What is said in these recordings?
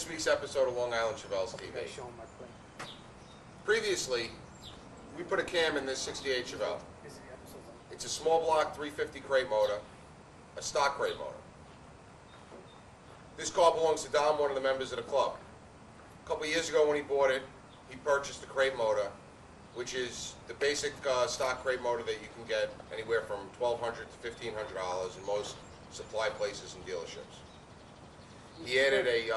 this week's episode of Long Island Chevelles TV. Previously, we put a cam in this 68 Chevelle. It's a small block 350 crate motor, a stock crate motor. This car belongs to Dom, one of the members of the club. A couple of years ago when he bought it, he purchased the crate motor, which is the basic stock crate motor that you can get anywhere from $1,200 to $1,500 in most supply places and dealerships. He added a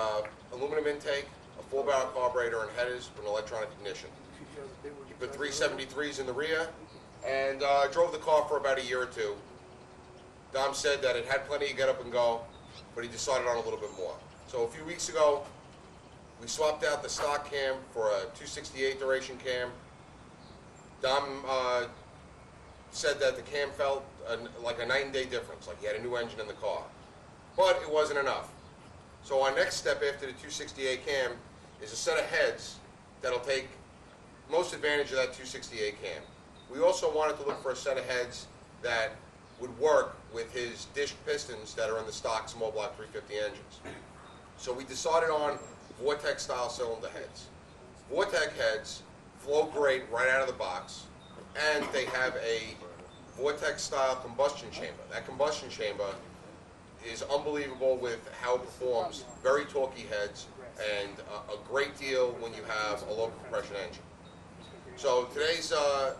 aluminum intake, a 4-barrel carburetor and headers with an electronic ignition. He put 373s in the rear and drove the car for about a year or two. Dom said that it had plenty of get up and go, but he decided on a little bit more. So a few weeks ago, we swapped out the stock cam for a 268 duration cam. Dom said that the cam felt like a night and day difference, like he had a new engine in the car. But it wasn't enough. So our next step after the 268 cam is a set of heads that'll take most advantage of that 268 cam. We also wanted to look for a set of heads that would work with his dished pistons that are in the stock small block 350 engines. So we decided on Vortec style cylinder heads. Vortec heads flow great right out of the box, and they have a Vortec style combustion chamber. That combustion chamber is unbelievable with how it performs. Very torquey heads, and a great deal when you have a low compression engine. So today's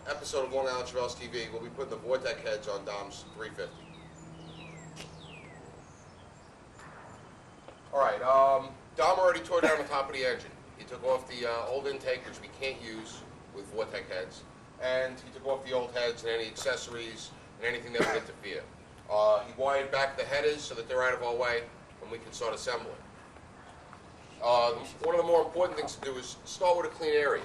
episode of Long Island Chevelles TV, we'll be putting the Vortec heads on Dom's 350. Alright, Dom already tore down the top of the engine. He took off the old intake, which we can't use with Vortec heads, and he took off the old heads and any accessories and anything that would interfere. He wired back the headers so that they're out of our way and we can start assembling. One of the more important things to do is start with a clean area.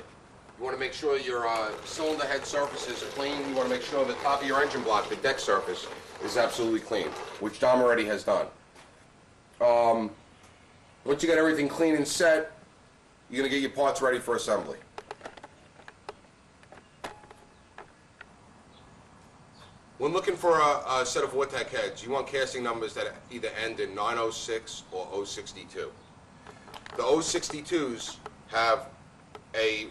You want to make sure your cylinder head surfaces are clean. You want to make sure the top of your engine block, the deck surface, is absolutely clean, which Dom already has done. Once you get everything clean and set, you're going to get your parts ready for assembly. When looking for a set of Vortec heads, you want casting numbers that either end in 906 or 062. The 062s have a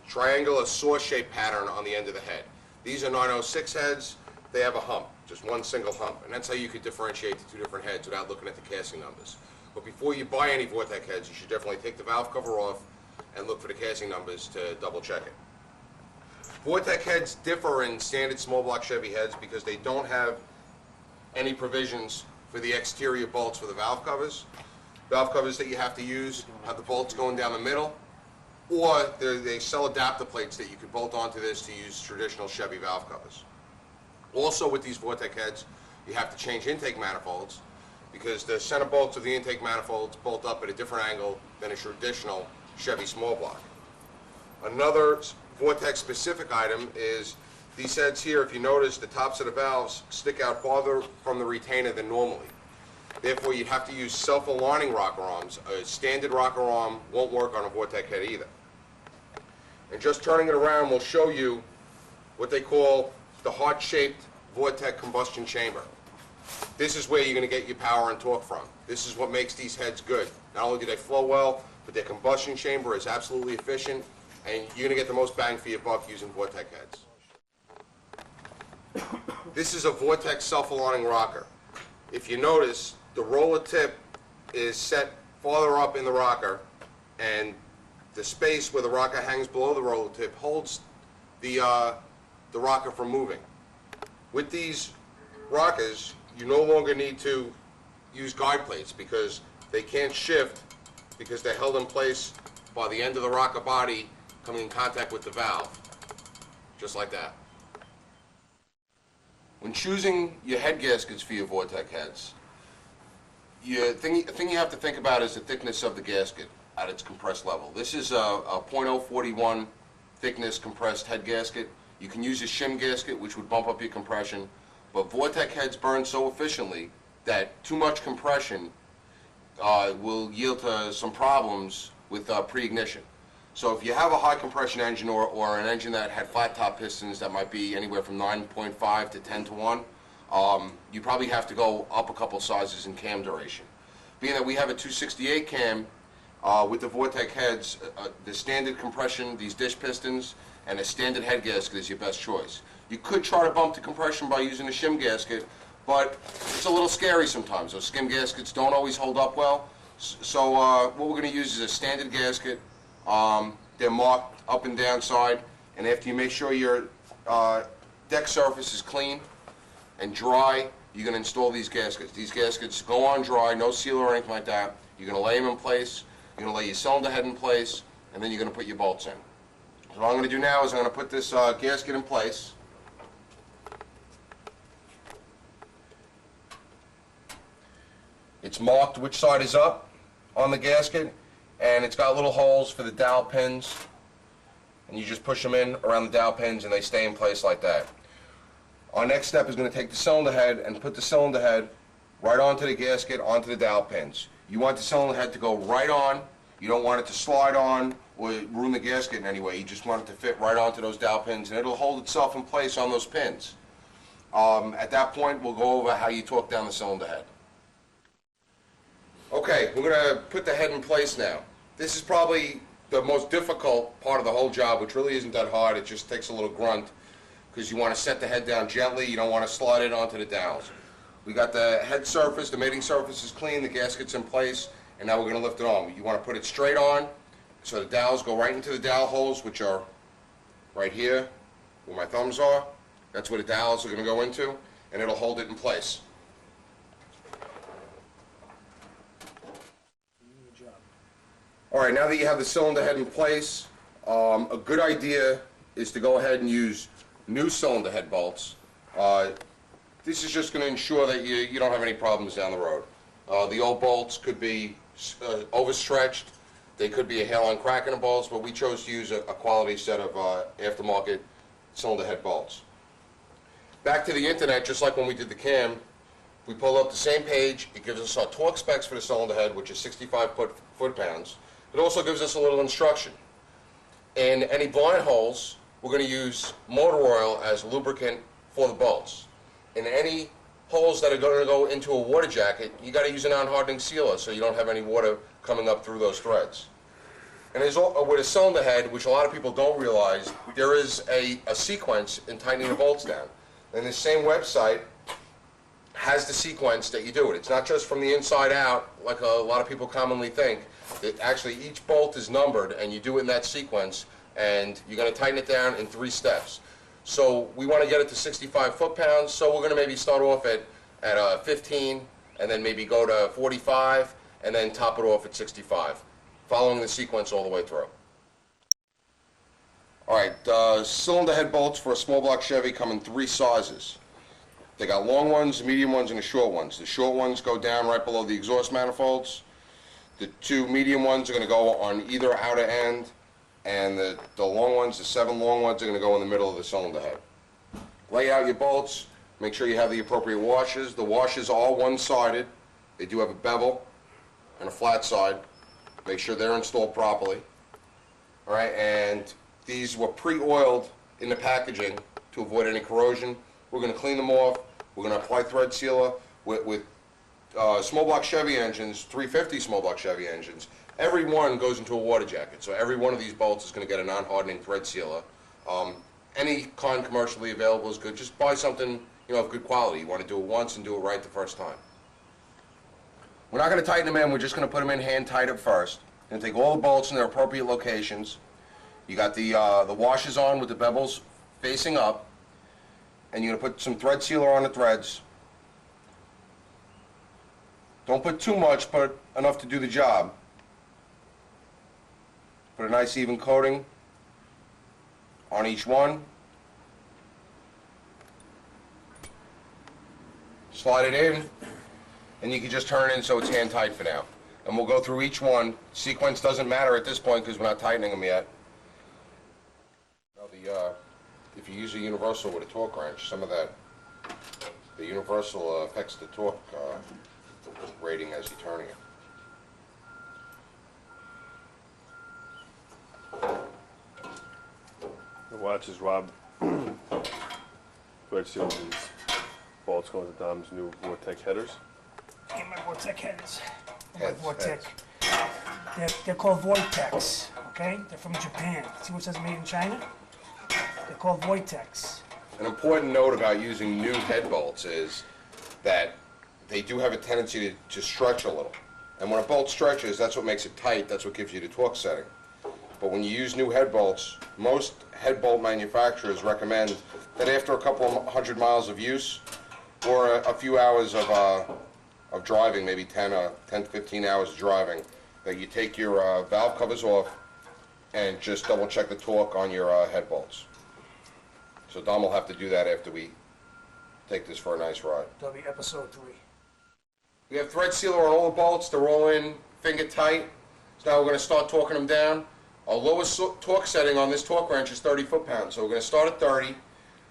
triangular saw-shaped pattern on the end of the head. These are 906 heads. They have a hump, just one single hump, and that's how you could differentiate the two different heads without looking at the casting numbers. But before you buy any Vortec heads, you should definitely take the valve cover off and look for the casting numbers to double check it. Vortec heads differ in standard small block Chevy heads because they don't have any provisions for the exterior bolts for the valve covers. Valve covers that you have to use have the bolts going down the middle, or they sell adapter plates that you could bolt onto this to use traditional Chevy valve covers. Also with these Vortec heads, you have to change intake manifolds because the center bolts of the intake manifolds bolt up at a different angle than a traditional Chevy small block. Another Vortec specific item is these heads here. If you notice, the tops of the valves stick out farther from the retainer than normally. Therefore, you'd have to use self-aligning rocker arms. A standard rocker arm won't work on a Vortec head either. And just turning it around will show you what they call the heart-shaped Vortec combustion chamber. This is where you're going to get your power and torque from. This is what makes these heads good. Not only do they flow well, but their combustion chamber is absolutely efficient, and you're going to get the most bang for your buck using Vortec heads. This is a Vortec self-aligning rocker. If you notice, the roller tip is set farther up in the rocker, and the space where the rocker hangs below the roller tip holds the rocker from moving. With these rockers, you no longer need to use guide plates because they can't shift because they're held in place by the end of the rocker body coming in contact with the valve, just like that. When choosing your head gaskets for your Vortec heads, the thing you have to think about is the thickness of the gasket at its compressed level. This is a .041 thickness compressed head gasket. You can use a shim gasket, which would bump up your compression, but Vortec heads burn so efficiently that too much compression will yield to some problems with pre-ignition. So if you have a high compression engine or an engine that had flat top pistons that might be anywhere from 9.5 to 10 to 1, you probably have to go up a couple sizes in cam duration. Being that we have a 268 cam with the Vortec heads, the standard compression, these dish pistons, and a standard head gasket is your best choice. You could try to bump the compression by using a shim gasket, but it's a little scary sometimes. Those skim gaskets don't always hold up well. So what we're going to use is a standard gasket. They're marked up and down side, and after you make sure your deck surface is clean and dry, you're going to install these gaskets. These gaskets go on dry, no seal or anything like that. You're going to lay them in place, you're going to lay your cylinder head in place, and then you're going to put your bolts in. So what I'm going to do now is I'm going to put this gasket in place. It's marked which side is up on the gasket, and it's got little holes for the dowel pins, and you just push them in around the dowel pins and they stay in place like that. Our next step is going to take the cylinder head and put the cylinder head right onto the gasket, onto the dowel pins. You want the cylinder head to go right on. You don't want it to slide on or ruin the gasket in any way. You just want it to fit right onto those dowel pins, and it'll hold itself in place on those pins. At that point, we'll go over how you torque down the cylinder head. Okay, we're going to put the head in place now. This is probably the most difficult part of the whole job, which really isn't that hard. It just takes a little grunt, because you want to set the head down gently. You don't want to slide it onto the dowels. We got the head surface, the mating surface is clean, the gasket's in place, and now we're going to lift it on. You want to put it straight on, so the dowels go right into the dowel holes, which are right here, where my thumbs are. That's where the dowels are going to go into, and it'll hold it in place. Alright, now that you have the cylinder head in place, a good idea is to go ahead and use new cylinder head bolts. This is just going to ensure that you don't have any problems down the road. The old bolts could be overstretched, they could be a hairline crack in the bolts, but we chose to use a quality set of aftermarket cylinder head bolts. Back to the internet, just like when we did the cam, we pulled up the same page. It gives us our torque specs for the cylinder head, which is 65 foot-pounds. It also gives us a little instruction. In any blind holes, we're going to use motor oil as lubricant for the bolts. In any holes that are going to go into a water jacket, you got to use a non-hardening sealer so you don't have any water coming up through those threads. And with a cylinder head, which a lot of people don't realize, there is a sequence in tightening the bolts down. And this same website has the sequence that you do it. It's not just from the inside out, like a lot of people commonly think. Actually, each bolt is numbered, and you do it in that sequence, and you're going to tighten it down in 3 steps. So we want to get it to 65 foot-pounds, so we're going to maybe start off at 15, and then maybe go to 45, and then top it off at 65, following the sequence all the way through. Alright, cylinder head bolts for a small block Chevy come in 3 sizes. They got long ones, medium ones, and the short ones. The short ones go down right below the exhaust manifolds. The 2 medium ones are going to go on either outer end, and the long ones, the 7 long ones, are going to go in the middle of the cylinder head. Lay out your bolts. Make sure you have the appropriate washers. The washers are one-sided. They do have a bevel and a flat side. Make sure they're installed properly. All right, and these were pre-oiled in the packaging to avoid any corrosion. We're going to clean them off. We're going to apply thread sealer with small block Chevy engines, 350 small block Chevy engines. Every one goes into a water jacket, so every one of these bolts is going to get a non-hardening thread sealer. Any kind commercially available is good. Just buy something, of good quality. You want to do it once and do it right the first time. We're not going to tighten them in. We're just going to put them in hand tight at first. And take all the bolts in their appropriate locations. You got the washers on with the bevels facing up, and you're going to put some thread sealer on the threads. Don't put too much, but enough to do the job. Put a nice even coating on each one. Slide it in, and you can just turn it in so it's hand tight for now. And we'll go through each one. Sequence doesn't matter at this point because we're not tightening them yet. If you use a universal with a torque wrench, some of the universal affects the torque rating as you're turning it. The watch is Rob. Thread seals these bolts going to Dom's new Vortec headers. And my Vortec headers. Heads, Vortec. They're called Vortecs, okay? They're from Japan. See what it says made in China? They're called Vortecs. An important note about using new head bolts is that they do have a tendency to stretch a little. And when a bolt stretches, that's what makes it tight, that's what gives you the torque setting. But when you use new head bolts, most head bolt manufacturers recommend that after a couple of 100 miles of use, or a few hours of driving, maybe 10 to 15 hours of driving, that you take your valve covers off and just double check the torque on your head bolts. So Dom will have to do that after we take this for a nice ride. That'll be episode 3. We have thread sealer on all the bolts. They're all in finger tight. So now we're going to start torquing them down. Our lowest torque setting on this torque wrench is 30 foot-pounds. So we're going to start at 30.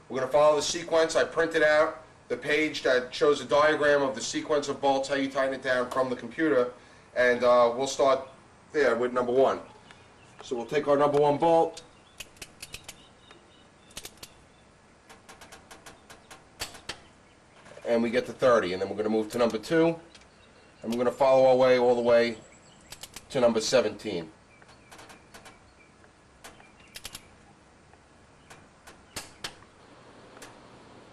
We're going to follow the sequence. I printed out the page that shows a diagram of the sequence of bolts, how you tighten it down from the computer. And we'll start there with number 1. So we'll take our number 1 bolt. And we get to 30. And then we're going to move to number 2. And we're going to follow our way all the way to number 17.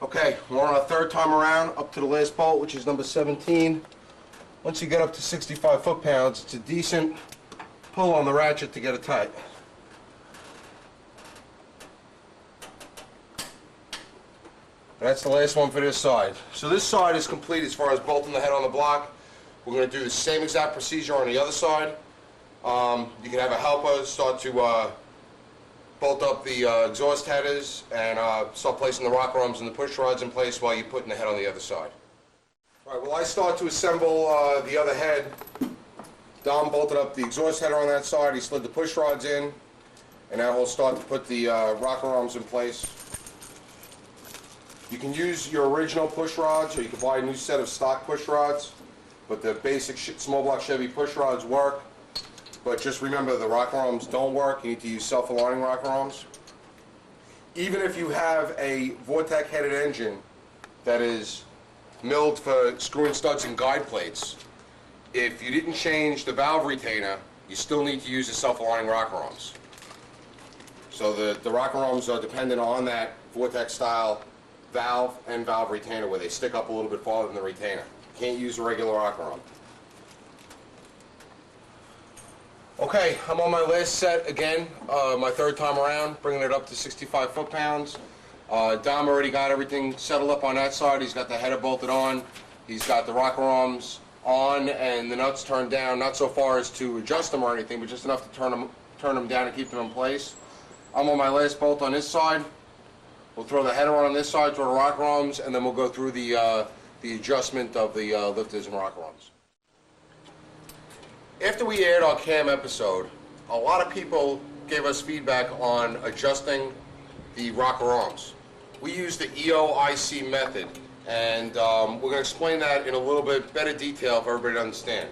Okay, we're on our 3rd time around, up to the last bolt, which is number 17. Once you get up to 65 foot-pounds, it's a decent pull on the ratchet to get it tight. And that's the last one for this side. So this side is complete as far as bolting the head on the block. We're going to do the same exact procedure on the other side. You can have a helper start to bolt up the exhaust headers and start placing the rocker arms and the push rods in place while you're putting the head on the other side. All right, well, I start to assemble the other head. Dom bolted up the exhaust header on that side. He slid the push rods in, and now we'll start to put the rocker arms in place. You can use your original push rods, or you can buy a new set of stock push rods, but the basic small block Chevy push rods work. But just remember, the rocker arms don't work. You need to use self-aligning rocker arms. Even if you have a Vortec headed engine that is milled for screwing studs and guide plates, if you didn't change the valve retainer, you still need to use the self-aligning rocker arms. So the rocker arms are dependent on that Vortec style valve and valve retainer, where they stick up a little bit farther than the retainer. You can't use a regular rocker arm. Okay, I'm on my last set again, my 3rd time around, bringing it up to 65 foot-pounds. Dom already got everything settled up on that side. He's got the header bolted on. He's got the rocker arms on and the nuts turned down, not so far as to adjust them or anything, but just enough to turn them down and keep them in place. I'm on my last bolt on this side. We'll throw the header on this side, throw the rocker arms, and then we'll go through the adjustment of the lifters and rocker arms. After we aired our cam episode, a lot of people gave us feedback on adjusting the rocker arms. We use the EOIC method, and we're going to explain that in a little bit better detail for everybody to understand.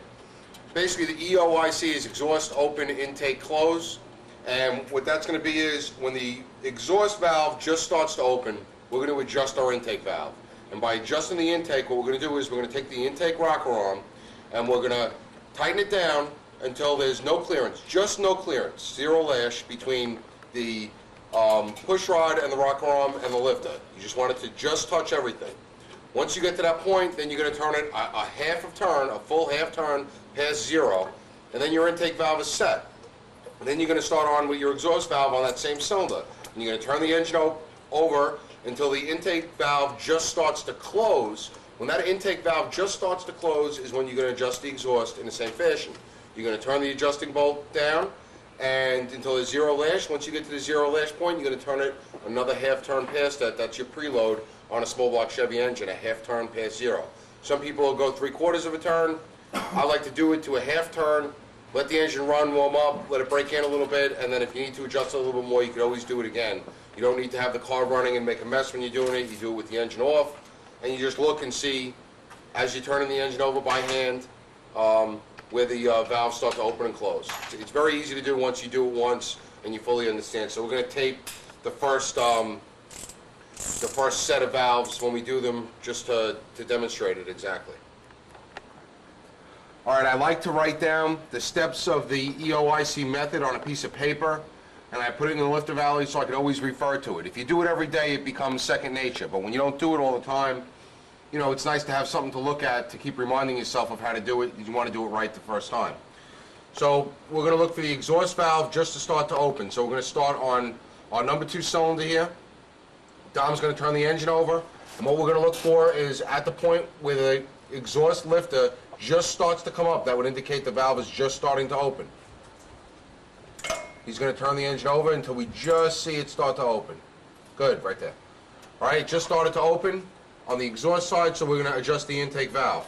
Basically, the EOIC is exhaust open, intake close, and what that's going to be is when the exhaust valve just starts to open, we're going to adjust our intake valve. And by adjusting the intake, what we're going to do is we're going to take the intake rocker arm and we're going to tighten it down until there's no clearance, just no clearance, 0 lash between the push rod and the rocker arm and the lifter. You just want it to just touch everything. Once you get to that point, then you're going to turn it a half of turn, a full half turn past 0, and then your intake valve is set. And then you're going to start on with your exhaust valve on that same cylinder. And you're going to turn the engine over until the intake valve just starts to close. When that intake valve just starts to close is when you're going to adjust the exhaust in the same fashion. You're going to turn the adjusting bolt down and until there's 0 lash. Once you get to the 0 lash point, you're going to turn it another half turn past that. That's your preload on a small block Chevy engine, a half turn past 0. Some people will go 3/4 of a turn. I like to do it to a half turn, let the engine run, warm up, let it break in a little bit, and then if you need to adjust it a little bit more, you can always do it again. You don't need to have the car running and make a mess when you're doing it. You do it with the engine off, and you just look and see, as you're turning the engine over by hand, where the valves start to open and close. It's very easy to do once you do it once and you fully understand. So we're going to tape the first set of valves when we do them, just to demonstrate it exactly. All right, I like to write down the steps of the EOIC method on a piece of paper, and I put it in the lifter valley so I can always refer to it. If you do it every day, it becomes second nature, but when you don't do it all the time, you know, it's nice to have something to look at to keep reminding yourself of how to do it. You want to do it right the first time. So we're going to look for the exhaust valve just to start to open. So we're going to start on our number 2 cylinder here. Dom's going to turn the engine over, and what we're going to look for is at the point where the exhaust lifter just starts to come up. That would indicate the valve is just starting to open. He's going to turn the engine over until we just see it start to open. Good, right there. All right, it just started to open on the exhaust side, so we're going to adjust the intake valve.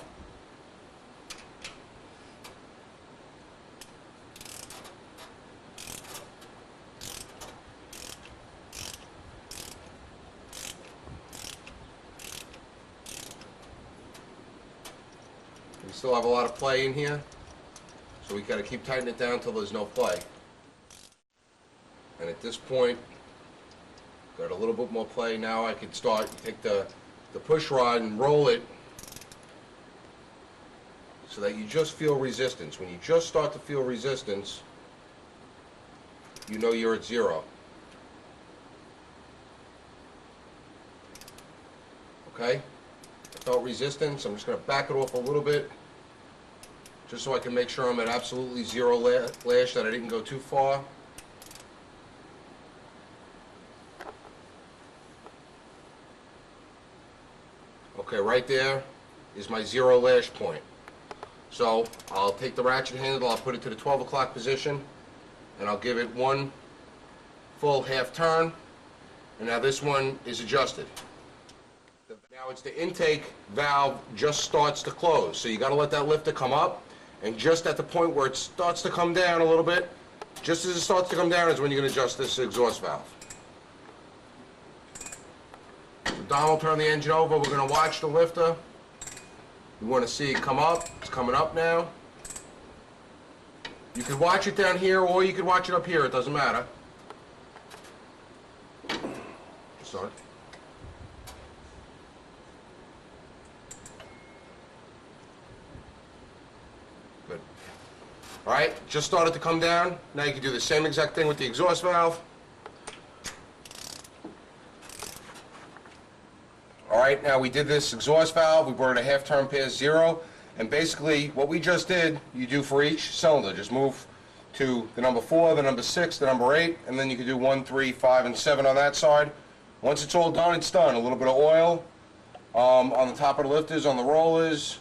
We still have a lot of play in here, so we got to keep tightening it down until there's no play. And at this point, got a little bit more play. Now I can start, take the push rod and roll it so that you just feel resistance. When you just start to feel resistance, you know you're at 0. Okay? I felt resistance. I'm just going to back it off a little bit just so I can make sure I'm at absolutely 0 lash, that I didn't go too far. Okay, right there is my 0 lash point. So I'll take the ratchet handle, I'll put it to the 12 o'clock position, and I'll give it one full half turn, and now this one is adjusted. Now it's the intake valve just starts to close, so you got to let that lifter come up, and just at the point where it starts to come down a little bit, just as it starts to come down is when you're going to adjust this exhaust valve. Don will turn the engine over. We're going to watch the lifter. We want to see it come up. It's coming up now. You could watch it down here or you could watch it up here. It doesn't matter. Start. Good. All right, just started to come down. Now you can do the same exact thing with the exhaust valve. All right, now we did this exhaust valve, we brought it a half turn past 0, and basically what we just did, you do for each cylinder. Just move to the number 4, the number 6, the number 8, and then you can do 1, 3, 5, and 7 on that side. Once it's all done, it's done. A little bit of oil on the top of the lifters, on the rollers,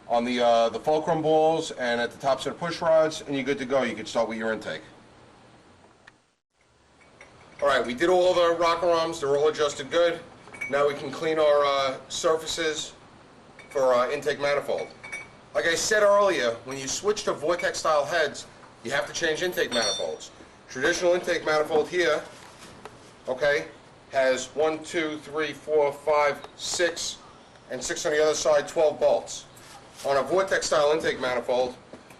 on the fulcrum balls, and at the tops of the push rods, and you're good to go. You can start with your intake. All right, we did all the rocker arms. They're all adjusted good. Now we can clean our surfaces for intake manifold. Like I said earlier, when you switch to Vortec style heads, you have to change intake manifolds. Traditional intake manifold here, okay, has 1, 2, 3, 4, 5, 6, and 6 on the other side, 12 bolts. On a Vortec style intake manifold,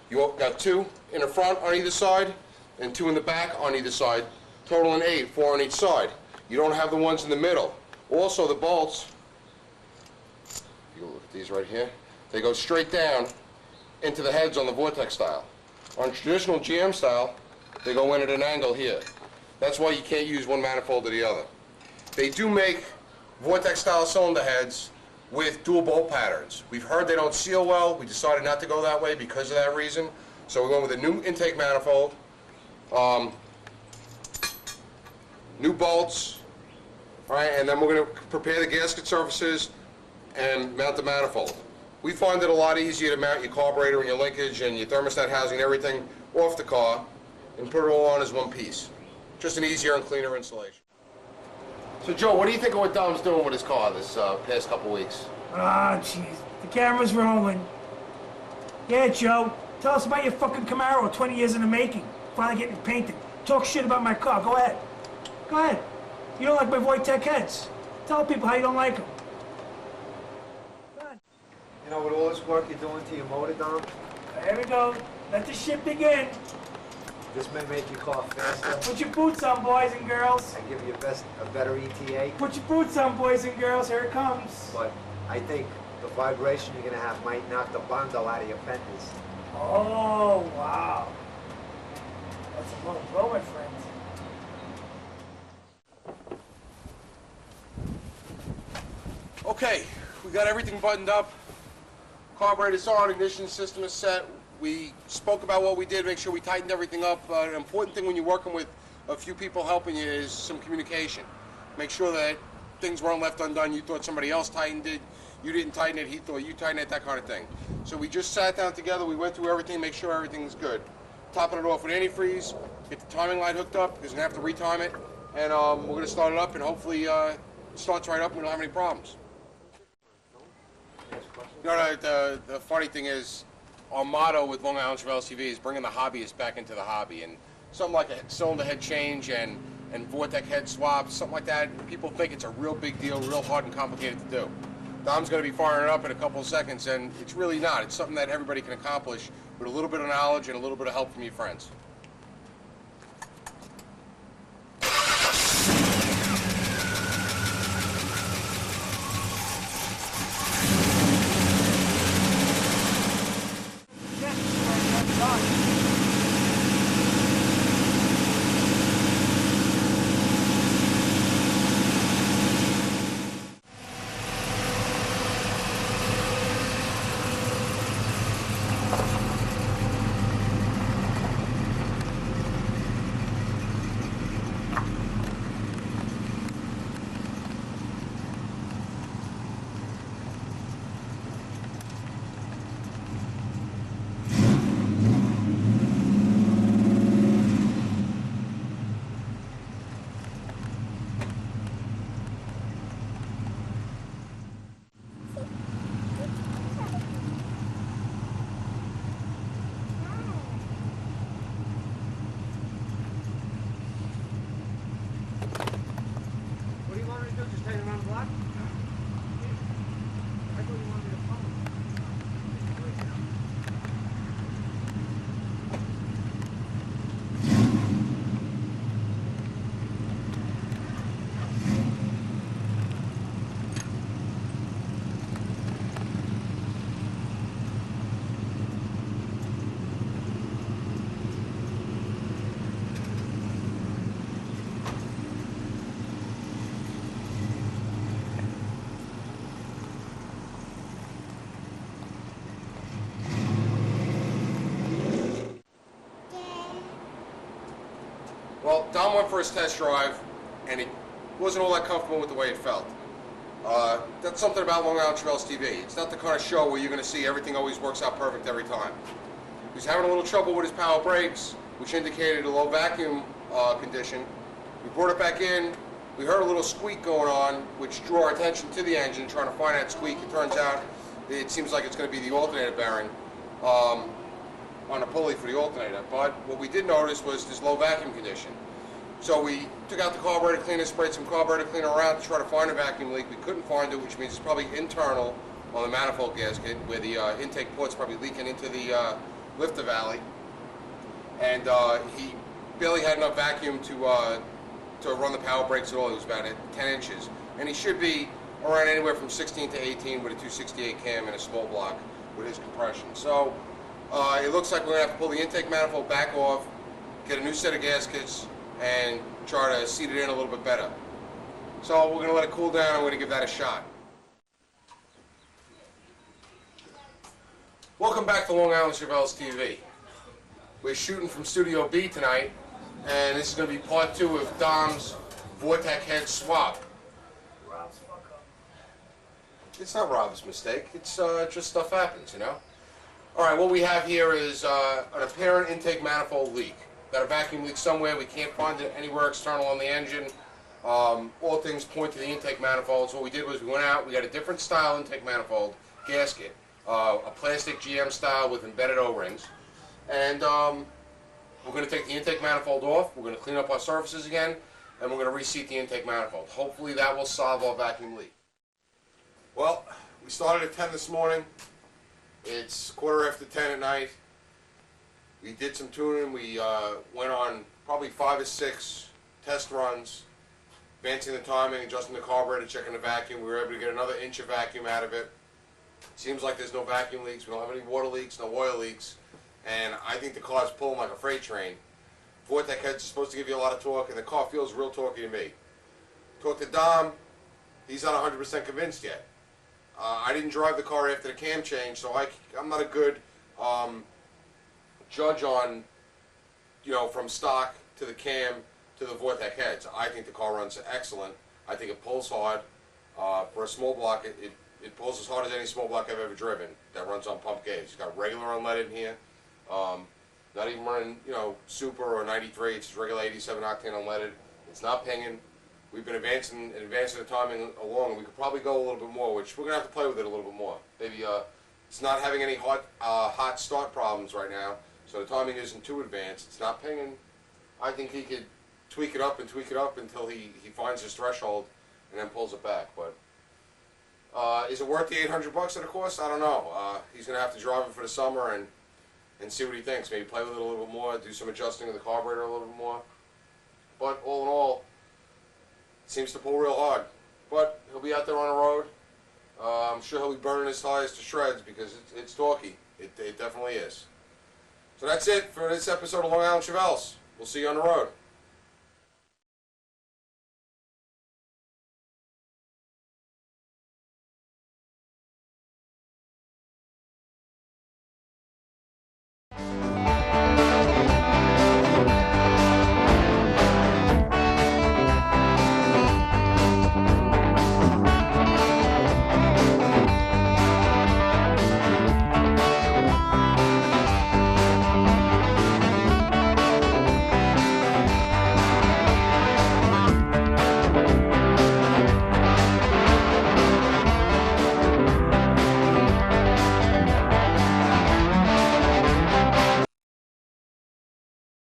you got 2 in the front on either side, and 2 in the back on either side, totaling 8, 4 on each side. You don't have the ones in the middle. Also, the bolts, you look at these right here, they go straight down into the heads on the Vortec style. On traditional GM style, they go in at an angle here. That's why you can't use one manifold or the other. They do make Vortec style cylinder heads with dual bolt patterns. We've heard they don't seal well. We decided not to go that way because of that reason. So we're going with a new intake manifold, new bolts, all right, and then we're going to prepare the gasket surfaces and mount the manifold. We find it a lot easier to mount your carburetor and your linkage and your thermostat housing and everything off the car and put it all on as one piece. Just an easier and cleaner installation. So Joe, what do you think of what Dom's doing with his car this past couple weeks? Ah, jeez. The camera's rolling. Yeah, Joe. Tell us about your fucking Camaro, 20 years in the making. Finally getting it painted. Talk shit about my car. Go ahead. Go ahead. You don't like my Vortec heads. Tell people how you don't like them. Go ahead. You know, with all this work you're doing to your motor, Dom, There we go. Let the shit begin. this may make your car faster Put your boots on, boys and girls. and give you a better ETA, Put your boots on, boys and girls. Here it comes. but I think the vibration you're going to have might knock the bundle out of your fenders. Oh, wow. That's a low blow, my friend. Okay, we got everything buttoned up. Carburetor's on, ignition system is set. We spoke about what we did, make sure we tightened everything up. An important thing when you're working with a few people helping you is some communication. Make sure that things weren't left undone. You thought somebody else tightened it, you didn't tighten it, he thought you tightened it, that kind of thing. So we just sat down together, we went through everything, make sure everything's good. Topping it off with antifreeze, get the timing light hooked up, because we're going to have to retime it, and we're going to start it up, and hopefully it starts right up and we don't have any problems. You know, the funny thing is, our motto with Long Island Chevelle LICTV is bringing the hobbyist back into the hobby, and something like a cylinder head change and Vortec head swaps, something like that, people think it's a real big deal, real hard and complicated to do. Dom's going to be firing it up in a couple of seconds, and it's really not. It's something that everybody can accomplish with a little bit of knowledge and a little bit of help from your friends. What do you want me to do? Just take it around the block? I thought you wanted me to follow. Well, Dom went for his test drive, and he wasn't all that comfortable with the way it felt. That's something about Long Island Chevelle LICTV. It's not the kind of show where you're going to see everything always works out perfect every time. He was having a little trouble with his power brakes, which indicated a low vacuum condition. We brought it back in. We heard a little squeak going on, which drew our attention to the engine, trying to find that squeak. It turns out it seems like it's going to be the alternator bearing on a pulley for the alternator. But what we did notice was this low vacuum condition. So we took out the carburetor cleaner, sprayed some carburetor cleaner around to try to find a vacuum leak. We couldn't find it, which means it's probably internal on the manifold gasket, where the intake port's probably leaking into the lifter valley. And he barely had enough vacuum to run the power brakes at all. It was about 10 inches. And he should be around anywhere from 16 to 18 with a 268 cam and a small block with his compression. So it looks like we're going to have to pull the intake manifold back off, get a new set of gaskets, and try to seat it in a little bit better. So we're going to let it cool down and we're going to give that a shot. Welcome back to Long Island Chevelle LICTV. We're shooting from Studio B tonight, and this is going to be part 2 of Dom's Vortec head swap. It's not Rob's mistake, it's just stuff happens, you know? Alright, what we have here is an apparent intake manifold leak. Got a vacuum leak somewhere, we can't find it anywhere external on the engine. All things point to the intake manifold, so what we did was we went out, we got a different style intake manifold gasket, a plastic GM style with embedded O-rings. And we're going to take the intake manifold off, we're going to clean up our surfaces again, and we're going to reseat the intake manifold. Hopefully that will solve our vacuum leak. Well, we started at 10 this morning. It's 10:15 at night. We did some tuning. We went on probably 5 or 6 test runs, advancing the timing, adjusting the carburetor, checking the vacuum. We were able to get another inch of vacuum out of it. Seems like there's no vacuum leaks. We don't have any water leaks, no oil leaks. and I think the car's pulling like a freight train. Vortec heads are supposed to give you a lot of torque, and the car feels real torquey to me. Talk to Dom, he's not 100% convinced yet. I didn't drive the car after the cam change, so I'm not a good judge on, from stock to the cam to the Vortec heads. I think the car runs excellent. I think it pulls hard. For a small block, it pulls as hard as any small block I've ever driven that runs on pump gauge. It's got regular unleaded in here. Not even running, super or 93. It's just regular 87 octane unleaded. It's not pinging. We've been advancing the timing along, and we could probably go a little bit more, which we're gonna have to play with it a little bit more. Maybe it's not having any hot start problems right now, so the timing isn't too advanced. It's not pinging. I think he could tweak it up until he finds his threshold, and then pulls it back. But is it worth the $800 that it costs? I don't know. He's gonna have to drive it for the summer and see what he thinks. Maybe play with it a little bit more, do some adjusting of the carburetor a little bit more. But all in all, it seems to pull real hard. But he'll be out there on the road. I'm sure he'll be burning his tires to shreds because it's torquey. It definitely is. So that's it for this episode of Long Island Chevelles. We'll see you on the road.